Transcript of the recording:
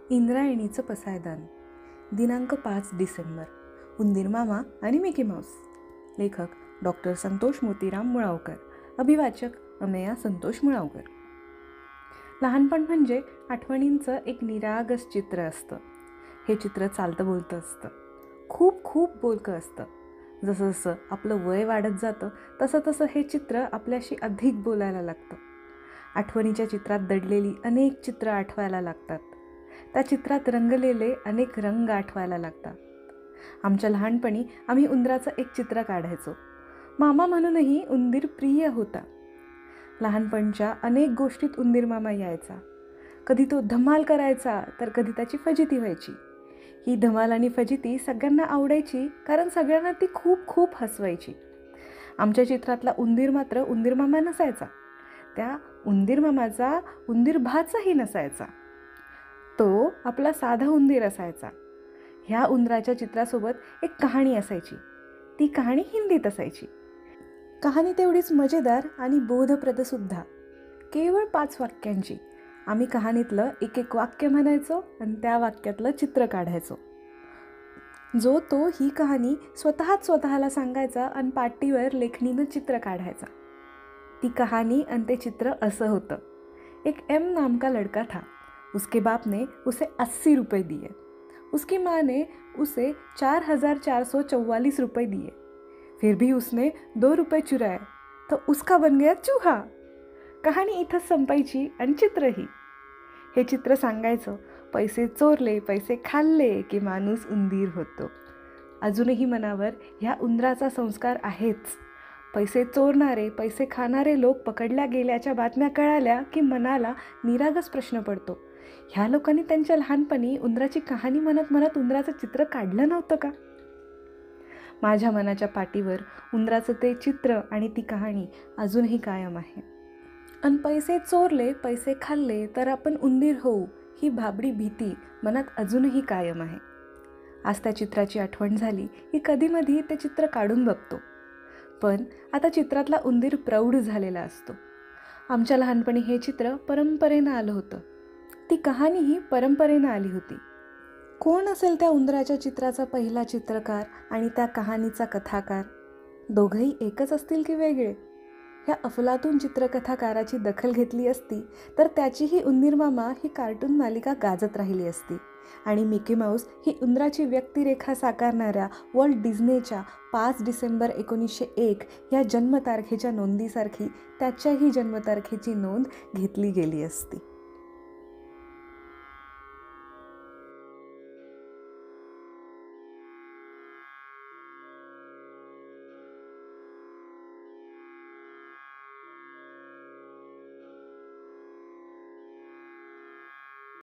इंद्रायणीचं पसायदान. दिनांक 5 डिसेंबर. उंदीर मामा आणि मिकी माऊस. लेखक डॉक्टर संतोष मोतीराम मुळावकर. अभिवाचक अमेया संतोष मुळावकर. लहानपण म्हणजे आठवणींचं एक निरागस चित्र असतं. हे चित्र चालतं बोलतं असतं, खूप खूप बोलकं असतं. जसं जसं आपलं वय वाढत जातं तसं तसं हे चित्र आपल्याशी अधिक बोलायला लागतं. आठवणीच्या चित्रात दडलेली अनेक चित्रं आठवायला लागतात. त्या चित्रात रंगलेले अनेक रंग आठवायला लागतात. आमच्या लहानपणी आम्ही उंदराचं एक चित्र काढायचो. मामा म्हणूनही उंदीर प्रिय होता. लहानपणच्या अनेक गोष्टीत उंदीर मामा यायचा. कधी तो धमाल करायचा तर कधी त्याची फजिती व्हायची. ही धमाल आणि फजिती सगळ्यांना आवडायची कारण सगळ्यांना ती खूप खूप हसवायची. आमच्या चित्रातला उंदीर मात्र उंदीर मामा नसायचा. त्या उंदीर मामाचा उंदीर भाचाही नसायचा. तो आपला साधा उंदीर असायचा. ह्या उंदराच्या चित्रासोबत एक कहाणी असायची. ती कहाणी हिंदीत असायची. कहाणी तेवढीच मजेदार आणि बोधप्रदसुद्धा. केवळ 5 वाक्यांची. आम्ही कहाणीतलं एक एक वाक्य म्हणायचो आणि त्या वाक्यातलं चित्र काढायचो. जो तो ही कहाणी स्वतःला सांगायचा आणि पाटीवर लेखणीनं चित्र काढायचा. ती कहाणी आणि ते चित्र असं होतं. एक एम नाम का लड़का था. उसके बाप ने उसे 80 रुपये दिए. उसकी माँ ने उसे 4,444 रुपये दिए. फिर भी उसने 2 रुपये चुराए तो उसका बन गया चूहा. कहाणी इथंच संपायची आणि चित्रही. हे चित्र सांगायचं, पैसे चोरले, पैसे खाल्ले की माणूस उंदीर होतो. अजूनही मनावर ह्या उंदराचा संस्कार आहेच. पैसे चोरणारे, पैसे खाणारे लोक पकडल्या गेल्याच्या बातम्या कळाल्या की मनाला निरागस प्रश्न पडतो. ह्या लोकांनी त्यांच्या लहानपणी उंदराची कहाणी म्हणत म्हणत उंदराचं चित्र काढलं नव्हतं का? माझ्या मनाच्या पाटीवर उंदराचं ते चित्र आणि ती कहाणी अजूनही कायम आहे. आणि पैसे चोरले, पैसे खाल्ले तर आपण उंदीर होऊ ही भाबडी भीती मनात अजूनही कायम आहे. आज त्या चित्राची आठवण झाली की कधीमधी ते चित्र काढून बघतो. पण आता चित्रातला उंदीर प्रौढ झालेला असतो. आमच्या लहानपणी हे चित्र परंपरेनं आलं होतं. ती कहाणीही परंपरेनं आली होती. कोण असेल त्या उंदराच्या चित्राचा पहिला चित्रकार आणि त्या कहाणीचा कथाकार? दोघंही एकच असतील की वेगळे? ह्या अफलातून चित्रकथाकाराची दखल घेतली असती तर त्याचीही उंदीर मामा ही कार्टून मालिका गाजत राहिली असती आणि मिकी माऊस ही उंदराची व्यक्तिरेखा साकारणाऱ्या वॉल्ट डिझनेच्या 5 डिसेंबर 1901 ह्या जन्मतारखेच्या नोंदीसारखी त्याच्याही जन्मतारखेची नोंद घेतली गेली असती.